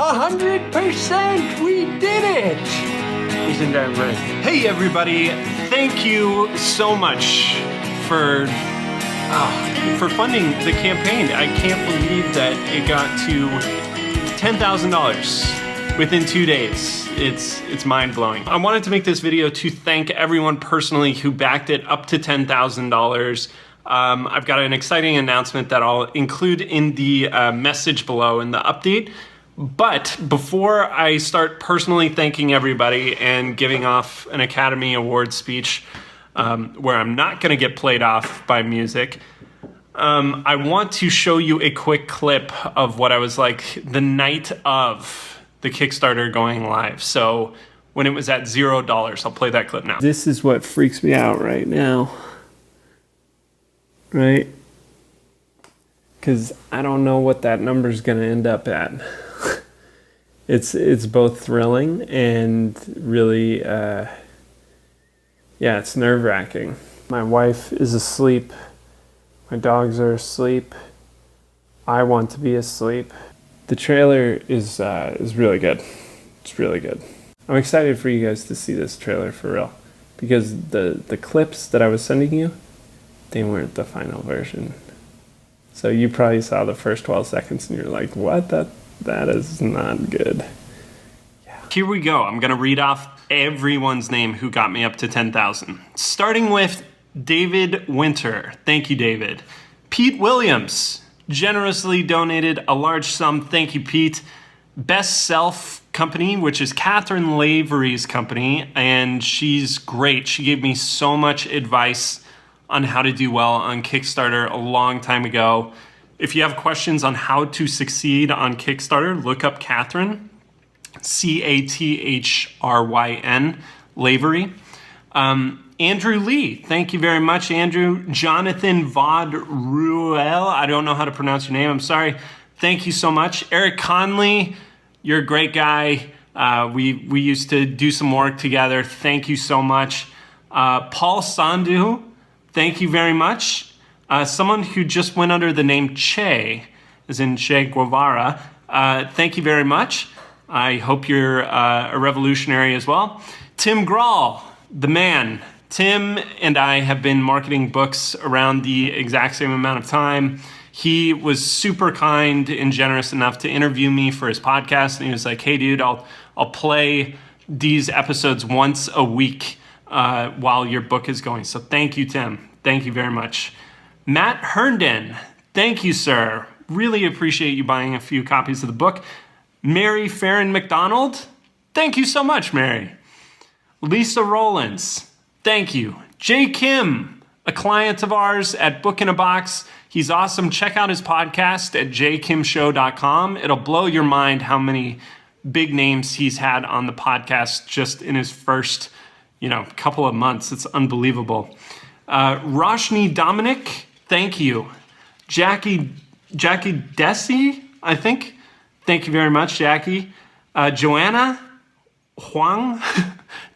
100%! We did it! Isn't that right? Hey everybody, thank you so much for funding the campaign. I can't believe that it got to $10,000 within 2 days. It's mind-blowing. I wanted to make this video to thank everyone personally who backed it up to $10,000. I've got an exciting announcement that I'll include in the message below in the update. But before I start personally thanking everybody and giving off an Academy Award speech, where I'm not going to get played off by music, I want to show you a quick clip of what I was like the night of the Kickstarter going live. So when it was at $0, I'll play that clip now. This is what freaks me out right now. Right? Because I don't know what that number's going to end up at. It's both thrilling and really, it's nerve-wracking. My wife is asleep. My dogs are asleep. I want to be asleep. The trailer is really good. It's really good. I'm excited for you guys to see this trailer for real. Because the clips that I was sending you, they weren't the final version. So you probably saw the first 12 seconds and you're like, what? That is not good. Yeah. Here we go. I'm going to read off everyone's name who got me up to 10,000. Starting with David Winter. Thank you, David. Pete Williams generously donated a large sum. Thank you, Pete. Best Self Company, which is Catherine Lavery's company, and she's great. She gave me so much advice on how to do well on Kickstarter a long time ago. If you have questions on how to succeed on Kickstarter, look up Catherine, Cathryn, Lavery. Andrew Lee, thank you very much, Andrew. Jonathan Vaudruel, I don't know how to pronounce your name, I'm sorry. Thank you so much. Eric Conley, you're a great guy. We used to do some work together. Thank you so much. Paul Sandhu, thank you very much. Someone who just went under the name Che, as in Che Guevara. Thank you very much. I hope you're a revolutionary as well. Tim Grawl, the man. Tim and I have been marketing books around the exact same amount of time. He was super kind and generous enough to interview me for his podcast. And he was like, hey, dude, I'll play these episodes once a week while your book is going. So thank you, Tim. Thank you very much. Matt Herndon, thank you, sir. Really appreciate you buying a few copies of the book. Mary Farron McDonald, thank you so much, Mary. Lisa Rollins, thank you. Jay Kim, a client of ours at Book in a Box. He's awesome. Check out his podcast at jkimshow.com. It'll blow your mind how many big names he's had on the podcast just in his first, couple of months. It's unbelievable. Roshni Dominic, thank you. Jackie Desi, I think. Thank you very much, Jackie. Joanna Huang,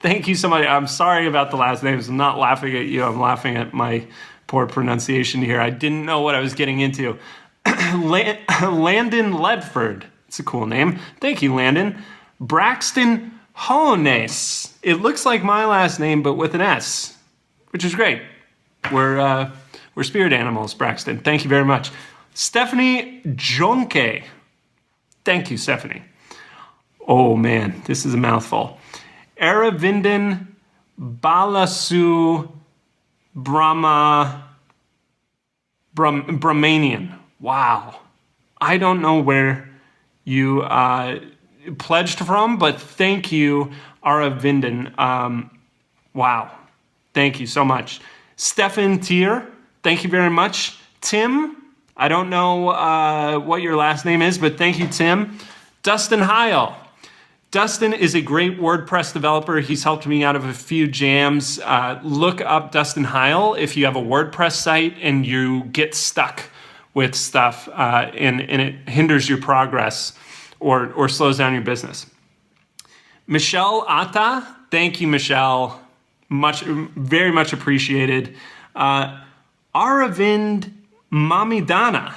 thank you so much. I'm sorry about the last names. I'm not laughing at you. I'm laughing at my poor pronunciation here. I didn't know what I was getting into. Landon Ledford, it's a cool name. Thank you, Landon. Braxton Hones. It looks like my last name, but with an S, which is great. We're spirit animals, Braxton. Thank you very much. Stephanie Jonke. Thank you, Stephanie. Oh, man, this is a mouthful. Aravindan Balasu Brahmanian. Wow. I don't know where you pledged from, but thank you, Aravindan. Wow. Thank you so much. Stefan Tier, thank you very much. Tim, I don't know what your last name is, but thank you, Tim. Dustin Heil. Dustin is a great WordPress developer. He's helped me out of a few jams. Look up Dustin Heil if you have a WordPress site and you get stuck with stuff and it hinders your progress or slows down your business. Michelle Atta, thank you, Michelle. Very much appreciated. Aravind Mamidana.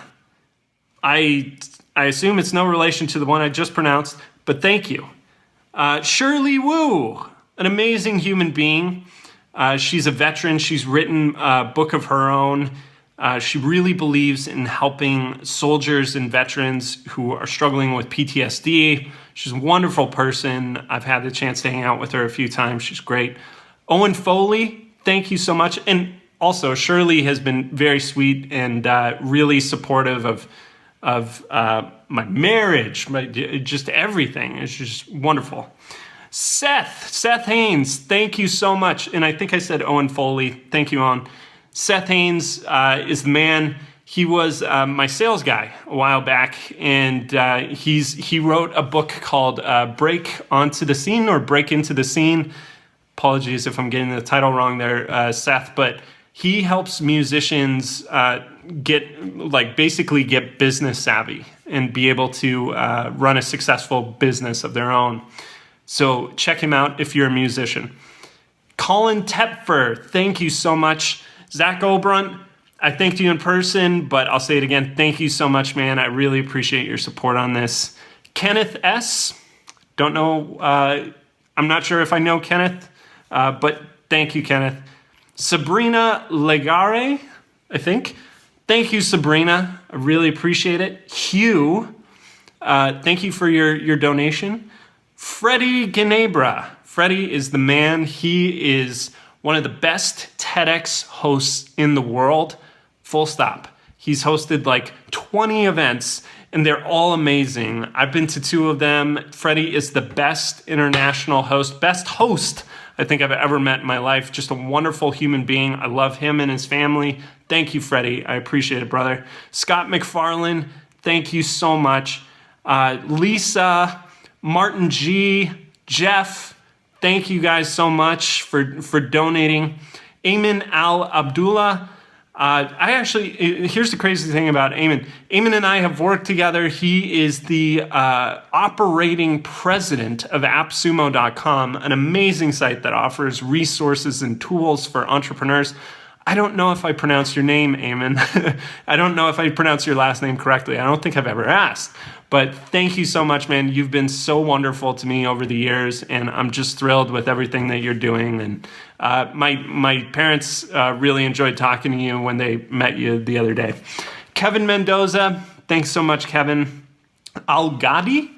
I I assume it's no relation to the one I just pronounced, but thank you. Shirley Wu, an amazing human being. She's a veteran. She's written a book of her own. She really believes in helping soldiers and veterans who are struggling with PTSD. She's a wonderful person. I've had the chance to hang out with her a few times. She's great. Owen Foley, thank you so much. And also, Shirley has been very sweet and really supportive of my marriage, just everything. It's just wonderful. Seth Haynes, thank you so much. And I think I said Owen Foley. Thank you, Owen. Seth Haynes is the man. He was my sales guy a while back, and he wrote a book called Break Onto the Scene or Break Into the Scene. Apologies if I'm getting the title wrong there, Seth, but he helps musicians basically get business savvy and be able to run a successful business of their own. So check him out if you're a musician. Colin Tepfer, thank you so much. Zach Obrunt, I thanked you in person, but I'll say it again. Thank you so much, man. I really appreciate your support on this. Kenneth S. Don't know. I'm not sure if I know Kenneth, but thank you, Kenneth. Sabrina Legare, I think. Thank you, Sabrina. I really appreciate it. Hugh, thank you for your donation. Freddie Ginebra. Freddie is the man. He is one of the best TEDx hosts in the world, full stop. He's hosted like 20 events, and they're all amazing. I've been to 2 of them. Freddie is the best international host, best host I think I've ever met in my life. Just a wonderful human being. I love him and his family. Thank you, Freddie. I appreciate it, brother. Scott McFarlane, thank you so much. Lisa, Martin G, Jeff, thank you guys so much for donating. Ayman Al-Abdullah. Here's the crazy thing about Ayman. Ayman and I have worked together. He is the operating president of AppSumo.com, an amazing site that offers resources and tools for entrepreneurs. I don't know if I pronounced your name, Ayman. I don't know if I pronounced your last name correctly. I don't think I've ever asked. But thank you so much, man. You've been so wonderful to me over the years, and I'm just thrilled with everything that you're doing. And my parents really enjoyed talking to you when they met you the other day. Kevin Mendoza, thanks so much, Kevin. Al Gadi,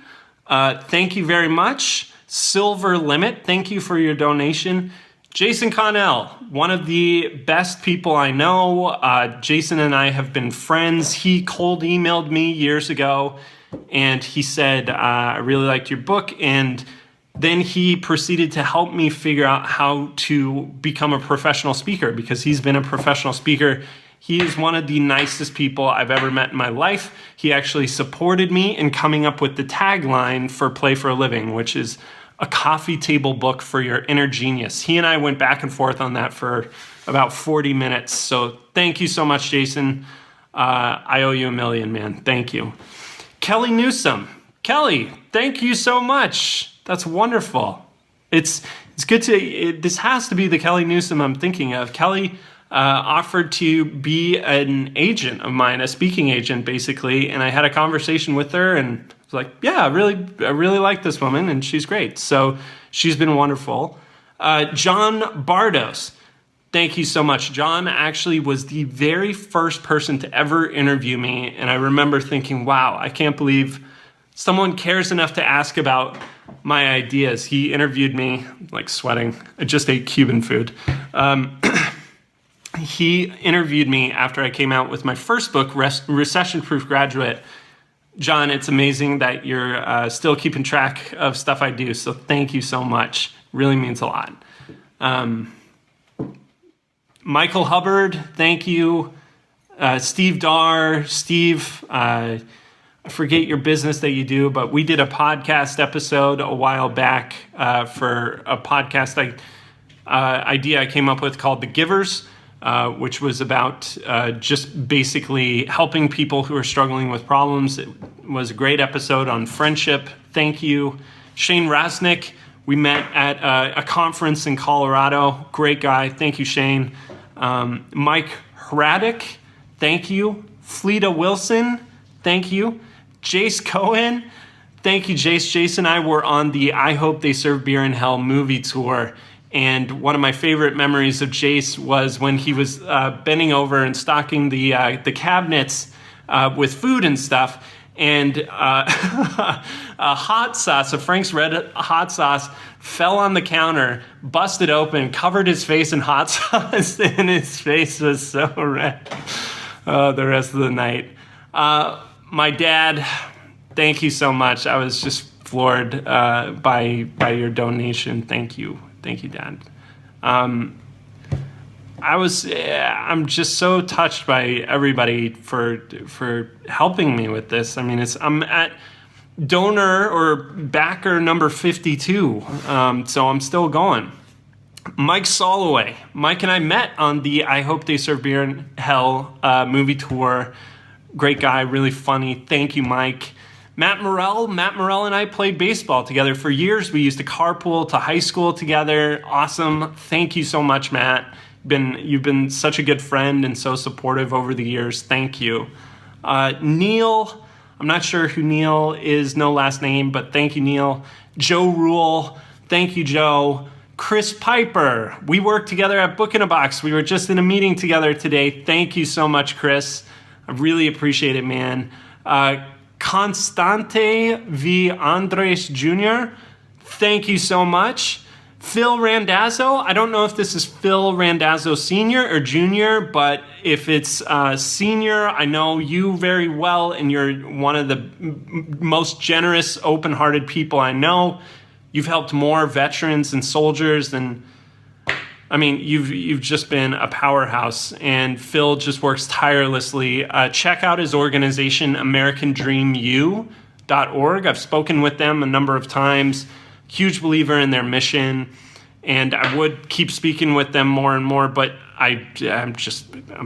thank you very much. Silver Limit, thank you for your donation. Jason Connell, one of the best people I know. Jason and I have been friends. He cold emailed me years ago, and he said, I really liked your book. And then he proceeded to help me figure out how to become a professional speaker, because he's been a professional speaker. He is one of the nicest people I've ever met in my life. He actually supported me in coming up with the tagline for Play for a Living, which is a coffee table book for your inner genius. He and I went back and forth on that for about 40 minutes. So thank you so much, Jason. I owe you $1 million, man. Thank you. Kelly Newsom. Kelly, thank you so much. That's wonderful. It's good to, this has to be the Kelly Newsom I'm thinking of. Kelly offered to be an agent of mine, a speaking agent, basically. And I had a conversation with her, and I was like, yeah, I really like this woman, and she's great. So she's been wonderful. John Bardos, thank you so much. John actually was the very first person to ever interview me. And I remember thinking, wow, I can't believe someone cares enough to ask about my ideas. He interviewed me, like sweating. I just ate Cuban food. He interviewed me after I came out with my first book, Recession Proof Graduate. John, it's amazing that you're still keeping track of stuff I do. So thank you so much. Really means a lot. Michael Hubbard, thank you. Steve Darr, Steve, I forget your business that you do, but we did a podcast episode a while back for a podcast idea I came up with called The Givers, which was about just basically helping people who are struggling with problems. It was a great episode on friendship. Thank you. Shane Rasnick, we met at a conference in Colorado. Great guy. Thank you, Shane. Mike Hradek, thank you. Fleeta Wilson, thank you. Jace Cohen. Thank you, Jace. Jace and I were on the I Hope They Serve Beer in Hell movie tour. And one of my favorite memories of Jace was when he was bending over and stocking the cabinets with food and stuff. And a hot sauce, a Frank's Red hot sauce, fell on the counter, busted open, covered his face in hot sauce, and his face was so red the rest of the night. My dad, thank you so much. I was just floored by your donation. Thank you, Dad. I'm just so touched by everybody for helping me with this. I mean, I'm at donor or backer number 52, so I'm still going. Mike Soloway. Mike and I met on the I Hope They Serve Beer in Hell movie tour. Great guy, really funny. Thank you, Mike. Matt Morrell and I played baseball together for years. We used to carpool to high school together. Awesome. Thank you so much, Matt. You've been such a good friend and so supportive over the years. Thank you. Neil, I'm not sure who Neil is, no last name, but thank you, Neil. Joe Rule, thank you, Joe. Chris Piper, we worked together at Book in a Box. We were just in a meeting together today. Thank you so much, Chris. I really appreciate it, man. Constante V. Andres Jr., thank you so much. Phil Randazzo, I don't know if this is Phil Randazzo Sr. or Jr., but if it's Senior, I know you very well, and you're one of the most generous, open-hearted people I know. You've helped more veterans and soldiers than, I mean, you've just been a powerhouse, and Phil just works tirelessly. Check out his organization, AmericanDreamU.org. I've spoken with them a number of times. Huge believer in their mission, and I would keep speaking with them more and more, but I'm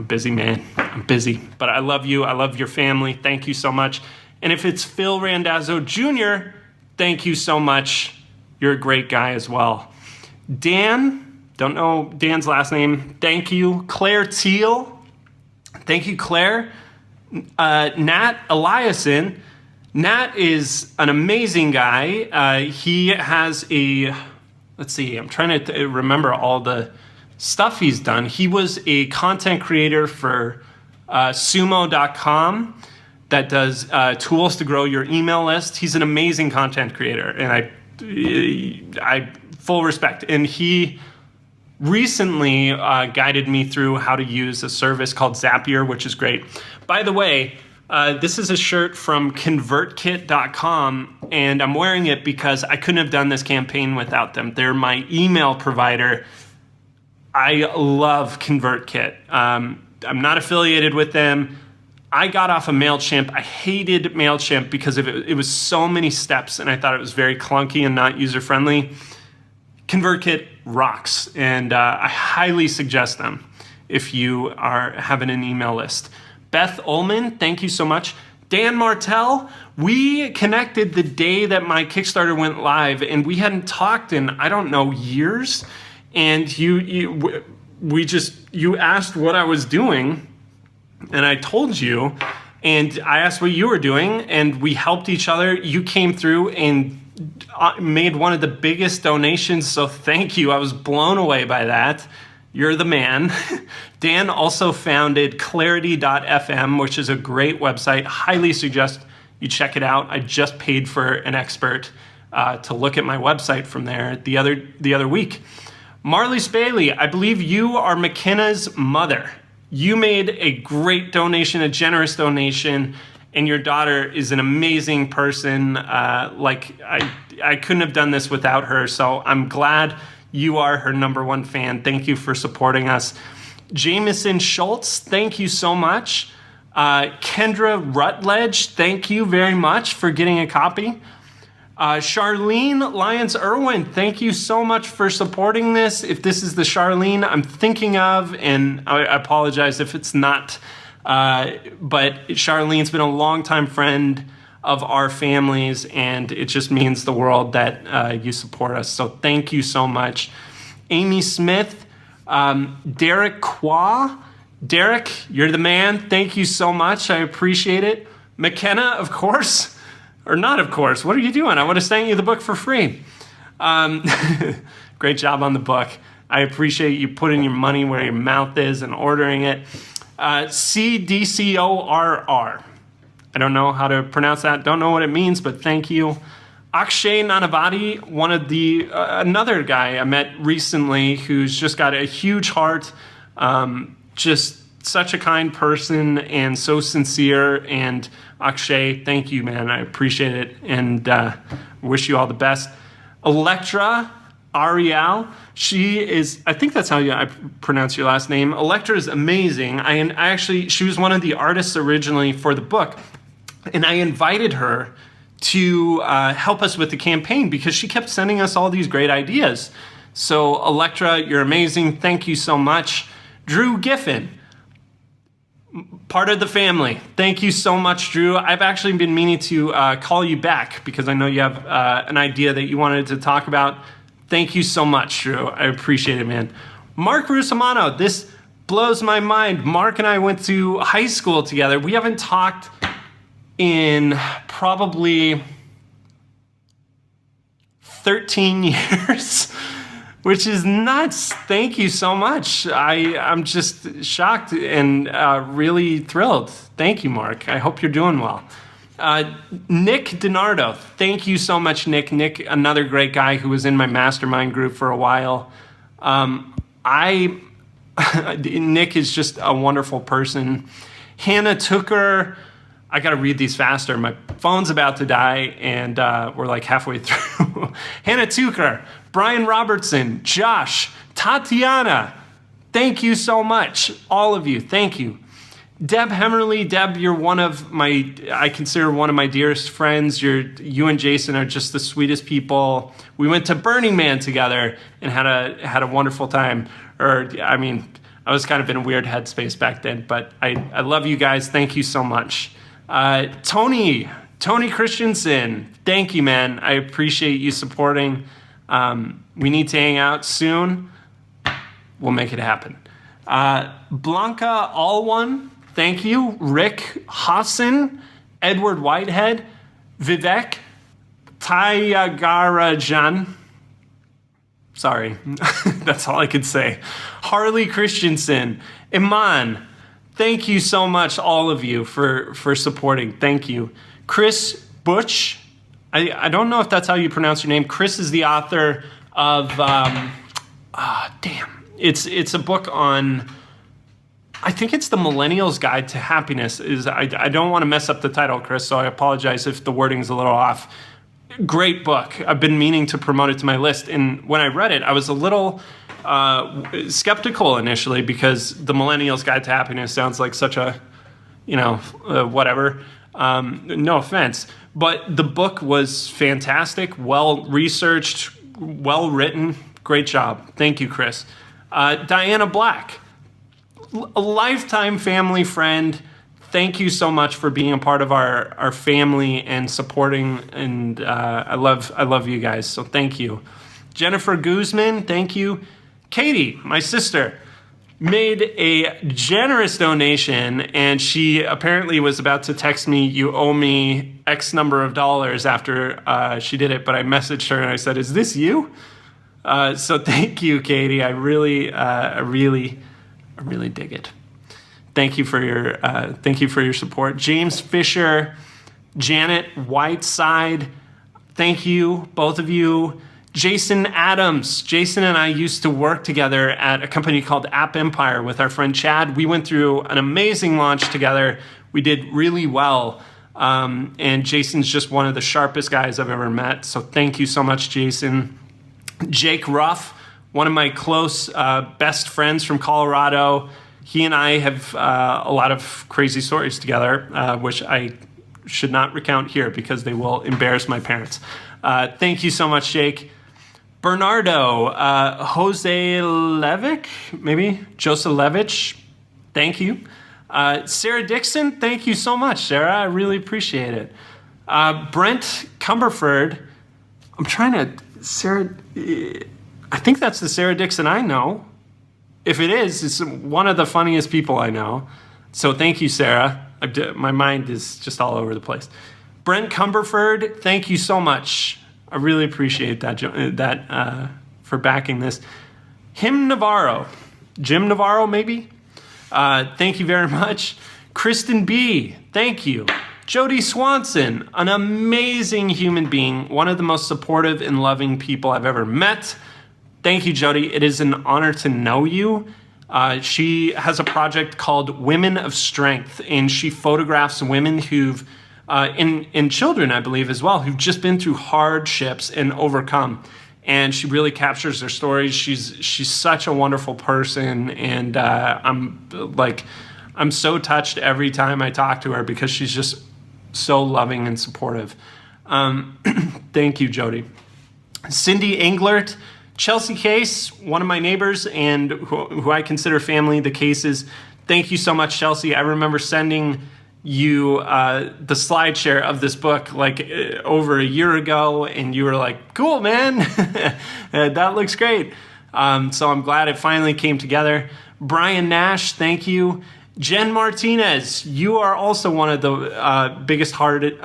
busy, man. I'm busy, but I love you. I love your family. Thank you so much. And if it's Phil Randazzo Jr., thank you so much. You're a great guy as well. Dan, don't know Dan's last name. Thank you. Claire Teal. Thank you, Claire. Nat Eliason. Nat is an amazing guy. He has let's see, I'm trying to remember all the stuff he's done. He was a content creator for sumo.com that does tools to grow your email list. He's an amazing content creator, and I full respect. And he recently guided me through how to use a service called Zapier, which is great. By the way, this is a shirt from convertkit.com, and I'm wearing it because I couldn't have done this campaign without them. They're my email provider. I love ConvertKit. I'm not affiliated with them. I got off of MailChimp. I hated MailChimp because it was so many steps, and I thought it was very clunky and not user-friendly. ConvertKit rocks, and I highly suggest them if you are having an email list. Beth Ullman, thank you so much. Dan Martell, we connected the day that my Kickstarter went live, and we hadn't talked in, I don't know, years. And you asked what I was doing, and I told you, and I asked what you were doing, and we helped each other. You came through and made one of the biggest donations, so thank you. I was blown away by that. You're the man. Dan also founded Clarity.fm, which is a great website. Highly suggest you check it out. I just paid for an expert to look at my website from there the other week. Marley Spaley, I believe you are McKenna's mother. You made a great donation, a generous donation, and your daughter is an amazing person. I couldn't have done this without her, so I'm glad you are her number one fan. Thank you for supporting us. Jameson Schultz, thank you so much. Kendra Rutledge, thank you very much for getting a copy. Charlene Lyons-Irwin, thank you so much for supporting this. If this is the Charlene I'm thinking of, and I apologize if it's not, but Charlene's been a longtime friend of our families, and it just means the world that you support us. So thank you so much. Amy Smith, Derek Qua. Derek, you're the man. Thank you so much. I appreciate it. McKenna, of course. Or not, of course. What are you doing? I would have sent you the book for free. Great job on the book. I appreciate you putting your money where your mouth is and ordering it. CDCORR. I don't know how to pronounce that. Don't know what it means, but thank you. Akshay Nanavati, one of the another guy I met recently who's just got a huge heart, just such a kind person and so sincere. And Akshay, thank you, man. I appreciate it and wish you all the best. Electra Ariel, she is, I think that's how I pronounce your last name. Electra is amazing. She was one of the artists originally for the book, and I invited her to help us with the campaign because she kept sending us all these great ideas. So Electra, you're amazing. Thank you so much. Drew Giffen, part of the family. Thank you so much, Drew. I've actually been meaning to call you back because I know you have an idea that you wanted to talk about. Thank you so much, Drew. I appreciate it, man. Mark Rusamano, this blows my mind. Mark and I went to high school together. We haven't talked in probably 13 years, which is nuts. Thank you so much. I'm just shocked and really thrilled. Thank you, Mark. I hope you're doing well. Nick DiNardo, thank you so much, Nick. Nick, another great guy who was in my mastermind group for a while. Nick is just a wonderful person. Hannah Tooker, I got to read these faster. My phone's about to die, and we're like halfway through. Hannah Tooker, Brian Robertson, Josh, Tatiana, thank you so much. All of you, thank you. Deb Hemmerly, Deb, you're I consider one of my dearest friends. You and Jason are just the sweetest people. We went to Burning Man together and had a wonderful time. I was kind of in a weird headspace back then, but I love you guys. Thank you so much. Tony Christensen, thank you, man. I appreciate you supporting. We need to hang out soon. We'll make it happen. Blanca Allone, thank you. Rick Hassan, Edward Whitehead, Vivek Tyagarajan. Sorry, that's all I could say. Harley Christensen, Iman, thank you so much, all of you, for supporting. Thank you. Chris Butch, I don't know if that's how you pronounce your name. Chris is the author of, It's a book on, I think it's The Millennial's Guide to Happiness. I don't want to mess up the title, Chris, so I apologize if the wording's a little off. Great book. I've been meaning to promote it to my list. And when I read it, I was a little skeptical initially because The Millennial's Guide to Happiness sounds like such a, whatever. No offense. But the book was fantastic, well-researched, well-written. Great job. Thank you, Chris. Diana Black, a lifetime family friend. Thank you so much for being a part of our family and supporting. And I love you guys. So thank you. Jennifer Guzman, thank you. Katie, my sister, made a generous donation, and she apparently was about to text me, "You owe me X number of dollars," after she did it. But I messaged her and I said, "Is this you?" So thank you, Katie. I really dig it. Thank you for your support. James Fisher, Janet Whiteside, thank you, both of you. Jason Adams. Jason and I used to work together at a company called App Empire with our friend Chad. We went through an amazing launch together. We did really well. And Jason's just one of the sharpest guys I've ever met. So thank you so much, Jason. Jake Ruff, one of my close best friends from Colorado. He and I have a lot of crazy stories together, which I should not recount here because they will embarrass my parents. Thank you so much, Jake. Bernardo, Jose Levick, maybe? Joselevich, thank you. Sarah Dixon, thank you so much, Sarah. I really appreciate it. Brent Cumberford, Sarah, I think that's the Sarah Dixon I know. If it is, it's one of the funniest people I know. So thank you, Sarah. My mind is just all over the place. Brent Cumberford, thank you so much. I really appreciate that for backing this. Jim Navarro, maybe? Thank you very much. Kristen B, thank you. Jody Swanson, an amazing human being, one of the most supportive and loving people I've ever met. Thank you, Jody. It is an honor to know you. She has a project called Women of Strength, and she photographs women who've, and children, I believe, as well, who've just been through hardships and overcome. And she really captures their stories. She's such a wonderful person, and I'm so touched every time I talk to her because she's just so loving and supportive. Thank you, Jody. Cindy Englert, Chelsea Case, one of my neighbors and who I consider family, the Cases. Thank you so much, Chelsea. I remember sending you the slide share of this book over a year ago, and you were like, cool, man. That looks great. So I'm glad it finally came together. Brian Nash, thank you. Jen Martinez, you are also one of the biggest hearted.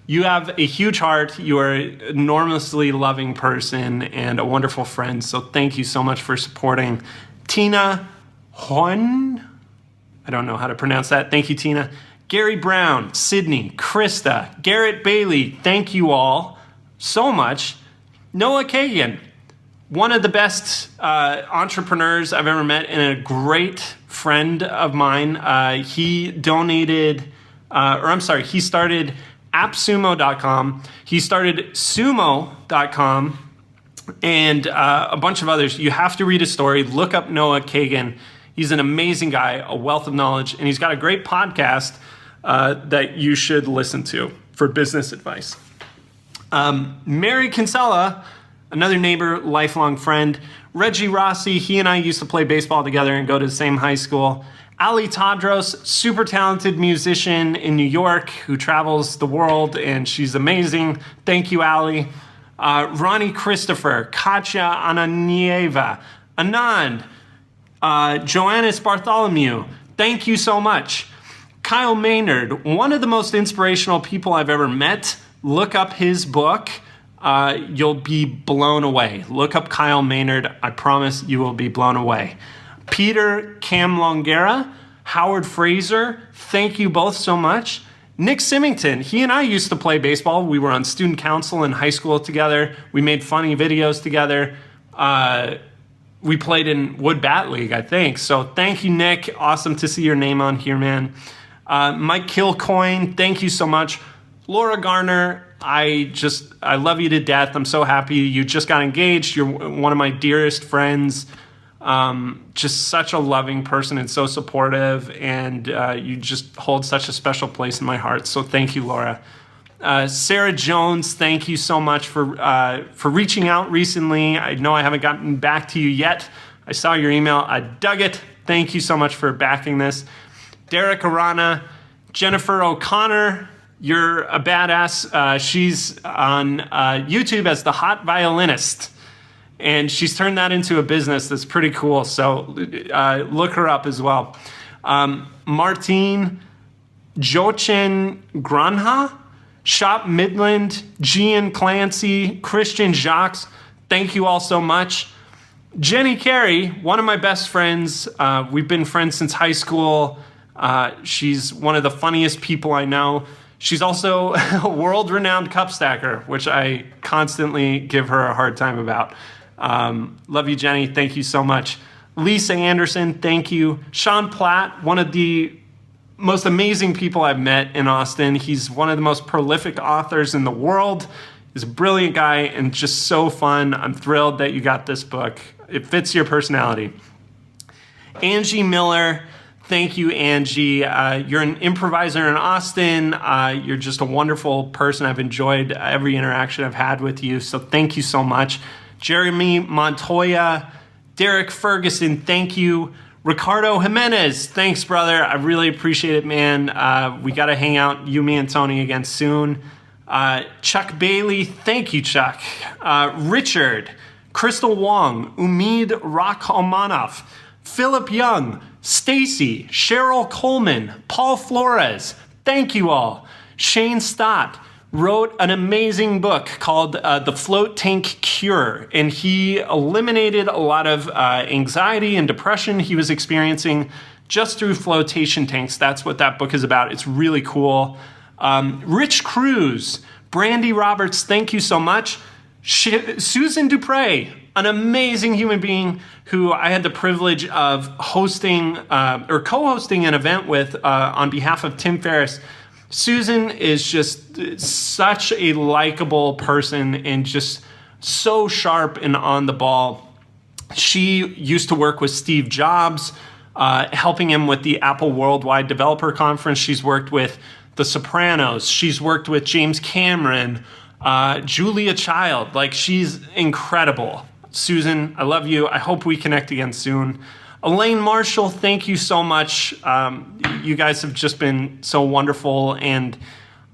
You have a huge heart. You are an enormously loving person and a wonderful friend. So thank you so much for supporting. Tina Hon, I don't know how to pronounce that. Thank you, Tina. Gary Brown, Sydney, Krista, Garrett Bailey, thank you all so much. Noah Kagan, one of the best entrepreneurs I've ever met and a great friend of mine. He started appsumo.com. He started sumo.com and a bunch of others. You have to read his story. Look up Noah Kagan. He's an amazing guy, a wealth of knowledge, and he's got a great podcast that you should listen to for business advice. Mary Kinsella, another neighbor, lifelong friend. Reggie Rossi, he and I used to play baseball together and go to the same high school. Ali Tadros, super talented musician in New York who travels the world, and she's amazing. Thank you, Ali. Ronnie Christopher, Katya Ananieva, Anand, Joannis Bartholomew, thank you so much. Kyle Maynard, one of the most inspirational people I've ever met. Look up his book. You'll be blown away. Look up Kyle Maynard. I promise you will be blown away. Peter Camlongera, Howard Fraser, thank you both so much. Nick Symington, he and I used to play baseball. We were on student council in high school together. We made funny videos together. We played in Wood Bat League, I think. So thank you, Nick. Awesome to see your name on here, man. Mike Kilcoyne, thank you so much. Laura Garner, I love you to death. I'm so happy you just got engaged. You're one of my dearest friends. Just such a loving person and so supportive, and you just hold such a special place in my heart. So thank you, Laura. Sarah Jones, thank you so much for reaching out recently. I know I haven't gotten back to you yet. I saw your email. I dug it. Thank you so much for backing this. Derek Arana, Jennifer O'Connor, you're a badass. She's on YouTube as the Hot Violinist. And she's turned that into a business that's pretty cool. So look her up as well. Martine Jochen Granha, Shop Midland, Gian Clancy, Christian Jacques, thank you all so much. Jenny Carey, one of my best friends. We've been friends since high school. She's one of the funniest people I know. She's also a world-renowned cup stacker, which I constantly give her a hard time about. Love you, Jenny. Thank you so much. Lisa Anderson, thank you. Sean Platt, one of the most amazing people I've met in Austin. He's one of the most prolific authors in the world. He's a brilliant guy and just so fun. I'm thrilled that you got this book. It fits your personality. Angie Miller, thank you, Angie. You're an improviser in Austin. You're just a wonderful person. I've enjoyed every interaction I've had with you, so thank you so much. Jeremy Montoya, Derek Ferguson, thank you. Ricardo Jimenez, thanks, brother. I really appreciate it, man. We got to hang out, you, me, and Tony again soon. Chuck Bailey, thank you, Chuck. Richard, Crystal Wong, Umid Rakhmanov, Philip Young, Stacy, Cheryl Coleman, Paul Flores, thank you all. Shane Stott wrote an amazing book called The Float Tank Cure, and he eliminated a lot of anxiety and depression he was experiencing just through flotation tanks. That's what that book is about. It's really cool. Rich Cruz, Brandy Roberts, thank you so much. Susan Dupre, an amazing human being who I had the privilege of hosting or co-hosting an event with on behalf of Tim Ferriss. Susan is just such a likable person and just so sharp and on the ball. She used to work with Steve Jobs, helping him with the Apple Worldwide Developer Conference. She's worked with The Sopranos. She's worked with James Cameron, Julia Child. Like, she's incredible. Susan, I love you. I hope we connect again soon. Elaine Marshall, thank you so much. You guys have just been so wonderful, and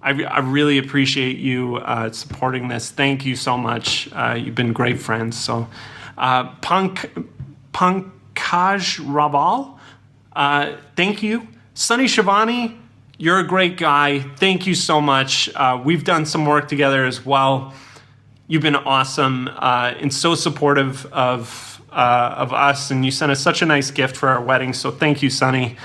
I really appreciate you supporting this. Thank you so much. You've been great friends. So, Pankaj Raval, thank you. Sunny Shivani, you're a great guy. Thank you so much. We've done some work together as well. You've been awesome and so supportive of us, and you sent us such a nice gift for our wedding, so thank you, Sonny.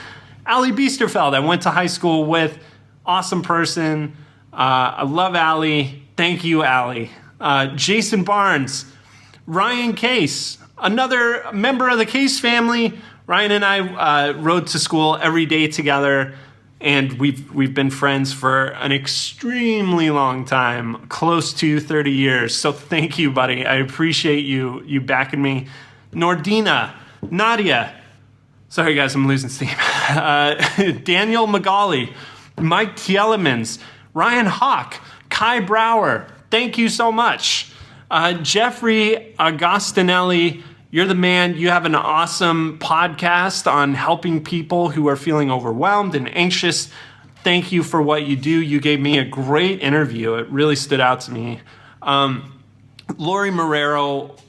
Allie Biesterfeld, I went to high school with. Awesome person. I love Allie. Thank you, Allie. Jason Barnes, Ryan Case, another member of the Case family. Ryan and I rode to school every day together, and we've been friends for an extremely long time, close to 30 years. So thank you, buddy. I appreciate you backing me. Nordina, Nadia, sorry guys, I'm losing steam. Daniel Magali, Mike Tielemans, Ryan Hawk, Kai Brower, thank you so much. Jeffrey Agostinelli, you're the man. You have an awesome podcast on helping people who are feeling overwhelmed and anxious. Thank you for what you do. You gave me a great interview. It really stood out to me. Lori Marrero,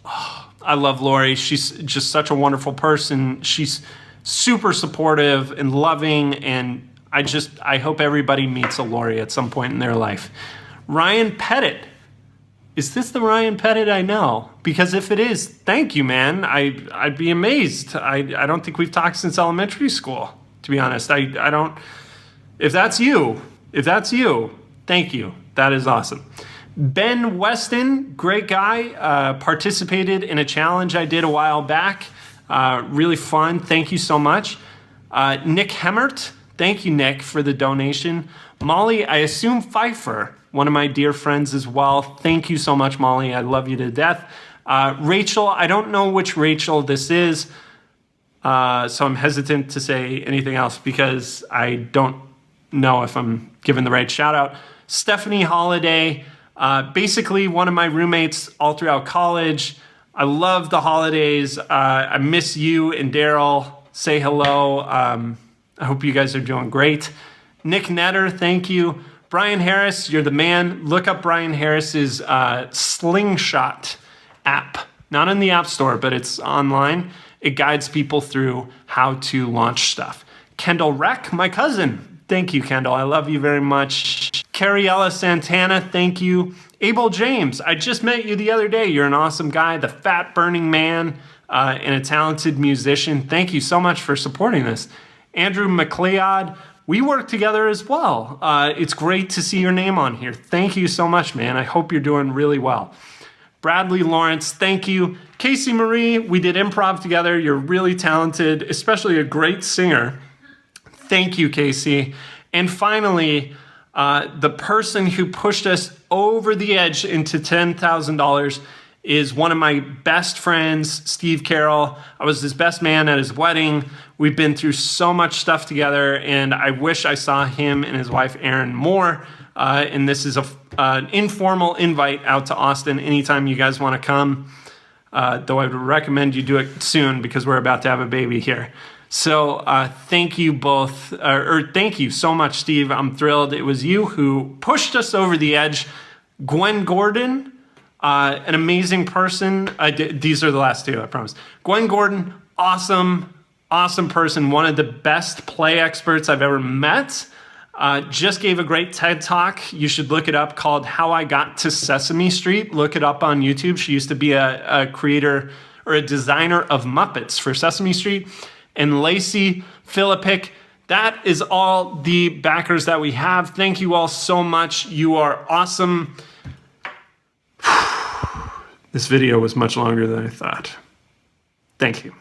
I love Lori. She's just such a wonderful person. She's super supportive and loving, and I hope everybody meets a Lori at some point in their life. Ryan Pettit. Is this the Ryan Pettit I know? Because if it is, thank you, man. I'd be amazed. I don't think we've talked since elementary school, to be honest. I don't. If that's you, thank you. That is awesome. Ben Weston, great guy, participated in a challenge I did a while back. Really fun. Thank you so much. Nick Hemmert, thank you, Nick, for the donation. Molly, I assume Pfeiffer, one of my dear friends as well. Thank you so much, Molly. I love you to death. Rachel, I don't know which Rachel this is, so I'm hesitant to say anything else because I don't know if I'm giving the right shout out. Stephanie Holiday, basically one of my roommates all throughout college. I love the holidays. I miss you and Daryl. Say hello. I hope you guys are doing great. Nick Netter, thank you. Brian Harris, you're the man. Look up Brian Harris's Slingshot app. Not in the App Store, but it's online. It guides people through how to launch stuff. Kendall Reck, my cousin. Thank you, Kendall. I love you very much. Cariella Santana, thank you. Abel James, I just met you the other day. You're an awesome guy, the fat burning man, and a talented musician. Thank you so much for supporting this. Andrew McLeod, we work together as well. It's great to see your name on here. Thank you so much, man. I hope you're doing really well. Bradley Lawrence, thank you. Casey Marie, we did improv together. You're really talented, especially a great singer. Thank you, Casey. And finally, the person who pushed us over the edge into $10,000 is one of my best friends, Steve Carroll. I was his best man at his wedding. We've been through so much stuff together, and I wish I saw him and his wife, Erin, more. And this is an informal invite out to Austin anytime you guys want to come, though I would recommend you do it soon because we're about to have a baby here. So thank you both, or thank you so much, Steve. I'm thrilled. It was you who pushed us over the edge. Gwen Gordon, an amazing person. These are the last two, I promise. Gwen Gordon, awesome awesome person, one of the best play experts I've ever met. Just gave a great TED Talk. You should look it up, called How I Got to Sesame Street. Look it up on YouTube. She used to be a creator or a designer of Muppets for Sesame Street. And Lacey Philippic, that is all the backers that we have. Thank you all so much. You are awesome. This video was much longer than I thought. Thank you.